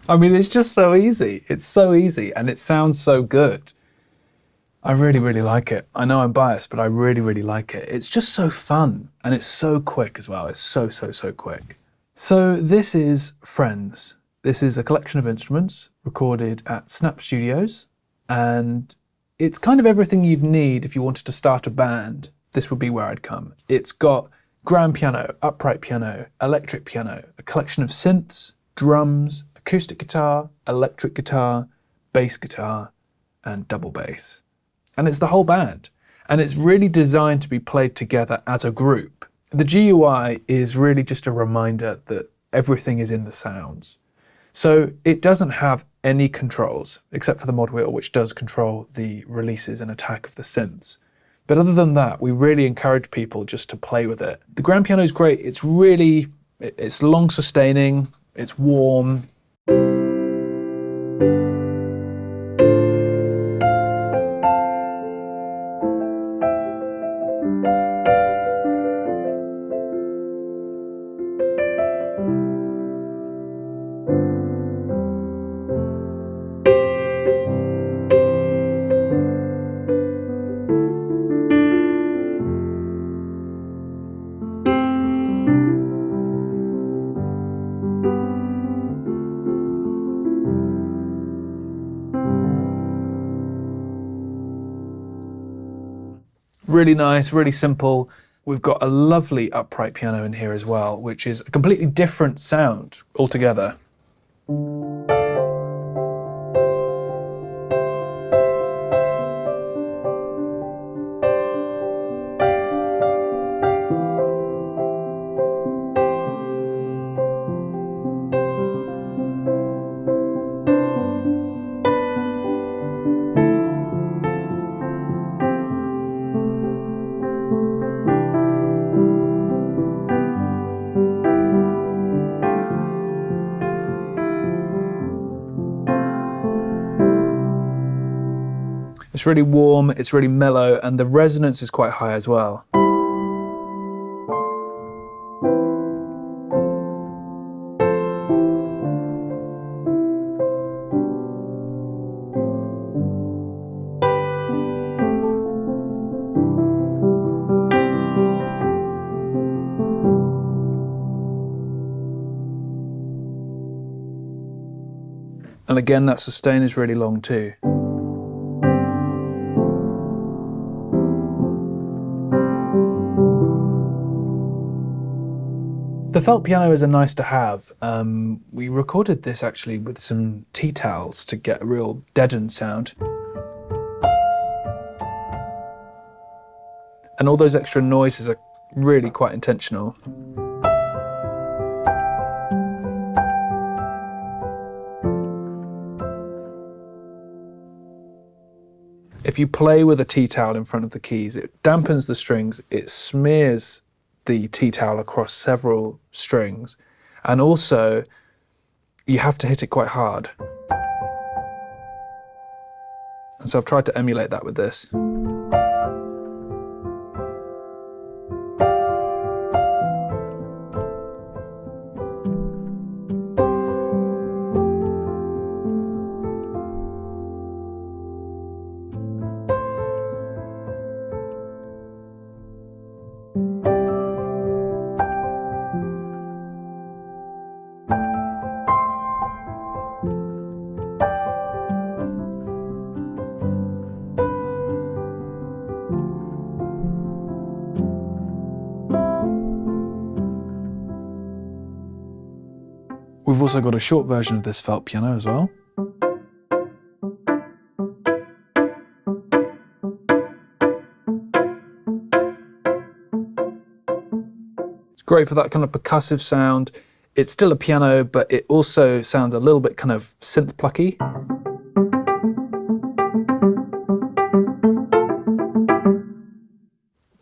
I mean, it's just so easy. It's so easy and it sounds so good. I really, really like it. I know I'm biased, but I really, really like it. It's just so fun and it's so quick as well. It's so quick. So this is Friends. This is a collection of instruments recorded at Snap Studios, and it's kind of everything you'd need if you wanted to start a band. This would be where I'd come. It's got grand piano, upright piano, electric piano, a collection of synths, drums, acoustic guitar, electric guitar, bass guitar, and double bass. And it's the whole band. And it's really designed to be played together as a group. The GUI is really just a reminder that everything is in the sounds. So it doesn't have any controls, except for the mod wheel, which does control the releases and attack of the synths. But other than that, we really encourage people just to play with it. The grand piano is great. It's long sustaining, it's warm. Really nice, really simple. We've got a lovely upright piano in here as well, which is a completely different sound altogether. It's really warm, it's really mellow, and the resonance is quite high as well. And again, that sustain is really long too. The felt piano is a nice to have. We recorded this actually with some tea towels to get a real deadened sound. And all those extra noises are really quite intentional. If you play with a tea towel in front of the keys, it dampens the strings, it smears the tea towel across several strings, and also you have to hit it quite hard. And so I've tried to emulate that with this. We've also got a short version of this felt piano as well. It's great for that kind of percussive sound. It's still a piano, but it also sounds a little bit kind of synth plucky.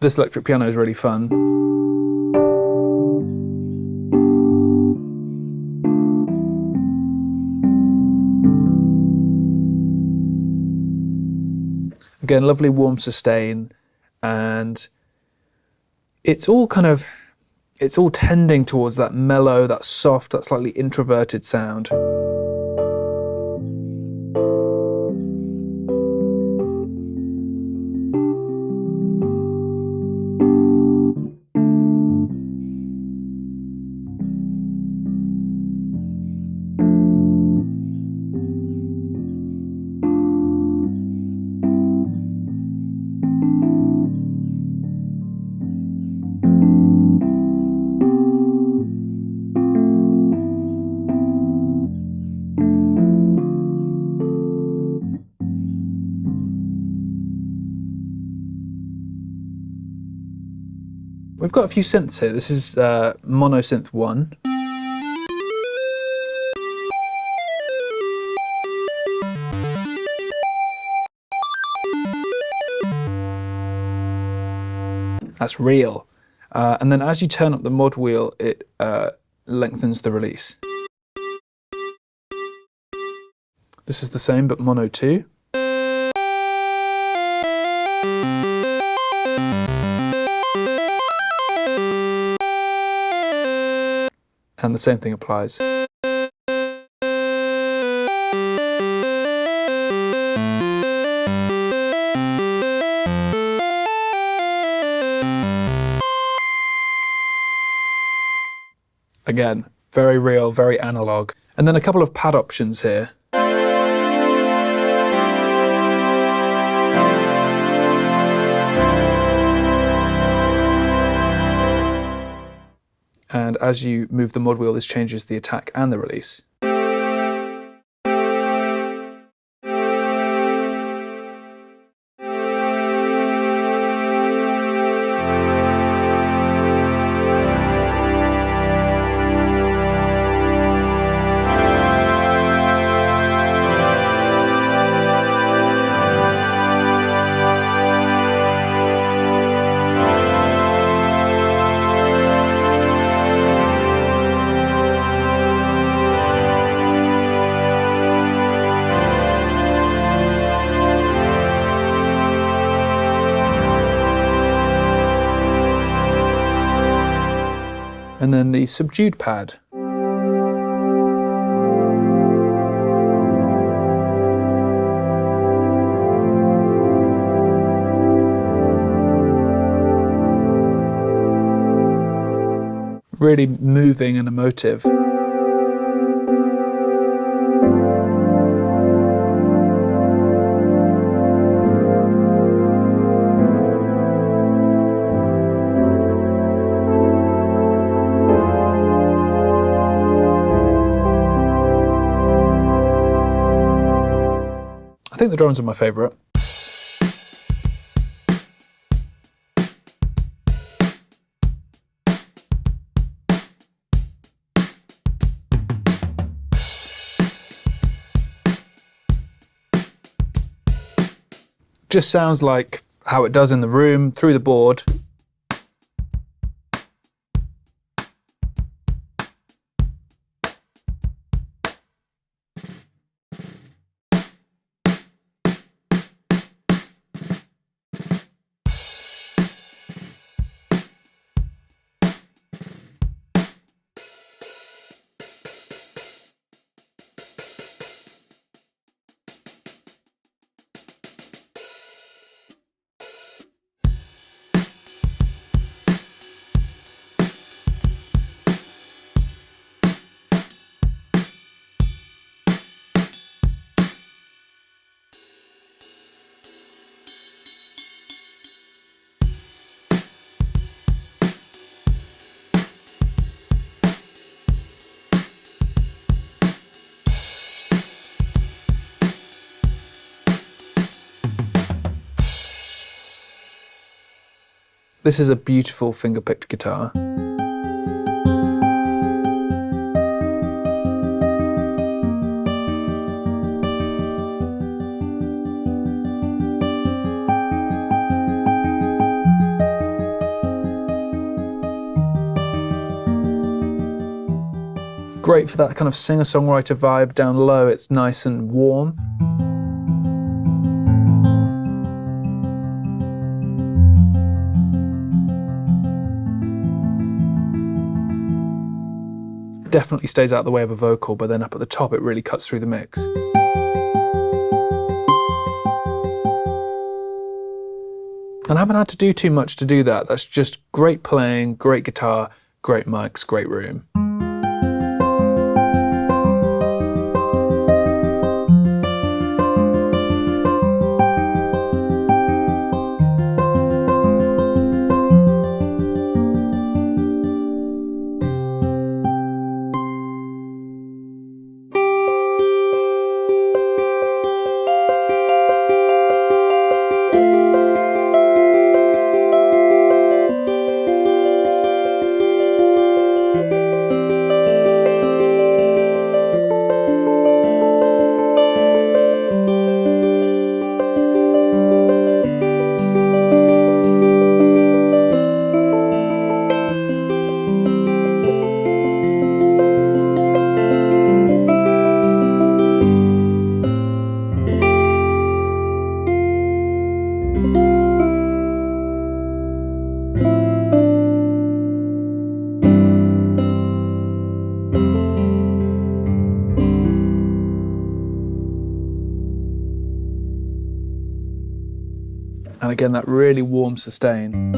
This electric piano is really fun. Again, lovely warm sustain, and it's all tending towards that mellow, that soft, that slightly introverted sound. We've got a few synths here. This is mono synth 1. That's real. And then as you turn up the mod wheel, it lengthens the release. This is the same, but mono 2. And the same thing applies. Again, very real, very analog. And then a couple of pad options here. And as you move the mod wheel, this changes the attack and the release. And then the Subdued pad. Really moving and emotive. I think the drums are my favourite. Just sounds like how it does in the room, through the board. This is a beautiful finger-picked guitar. Great for that kind of singer-songwriter vibe down low. It's nice and warm. Definitely stays out of the way of a vocal, but then up at the top it really cuts through the mix. And I haven't had to do too much to do that. That's just great playing, great guitar, great mics, great room. And again, that really warm sustain.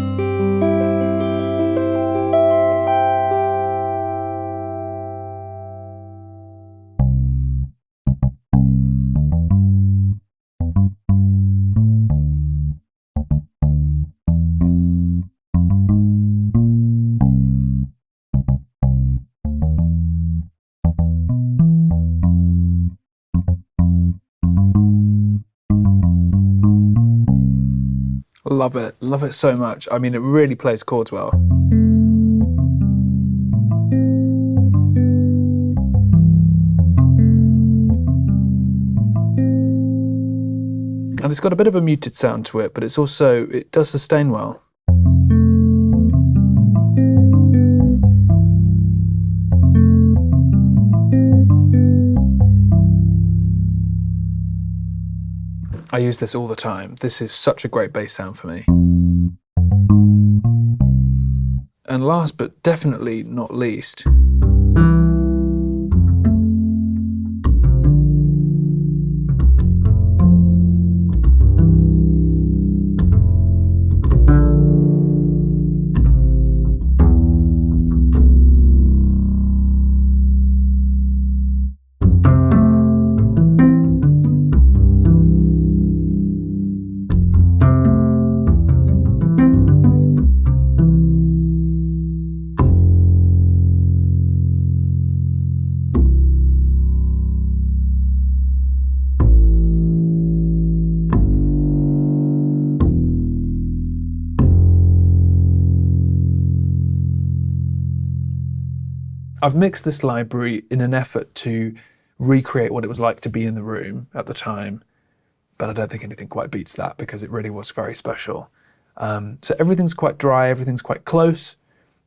Love it so much. I mean, it really plays chords well. And it's got a bit of a muted sound to it, but it does sustain well. I use this all the time. This is such a great bass sound for me. And last but definitely not least, I've mixed this library in an effort to recreate what it was like to be in the room at the time, but I don't think anything quite beats that because it really was very special. So everything's quite dry, everything's quite close,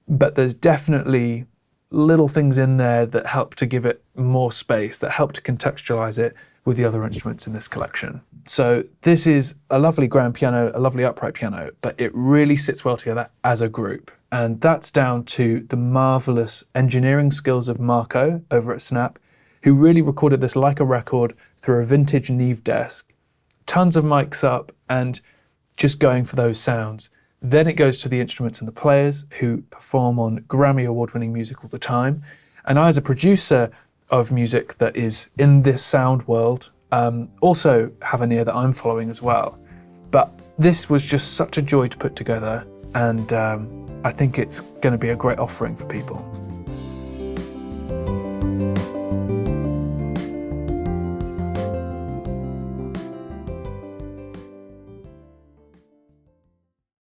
but there's definitely little things in there that help to give it more space, that help to contextualize it with the other instruments in this collection. So this is a lovely grand piano, a lovely upright piano, but it really sits well together as a group. And that's down to the marvelous engineering skills of Marco over at Snap, who really recorded this like a record through a vintage Neve desk, tons of mics up and just going for those sounds. Then it goes to the instruments and the players who perform on Grammy award-winning music all the time. And I, as a producer of music that is in this sound world, also have an ear that I'm following as well. But this was just such a joy to put together, and I think it's going to be a great offering for people.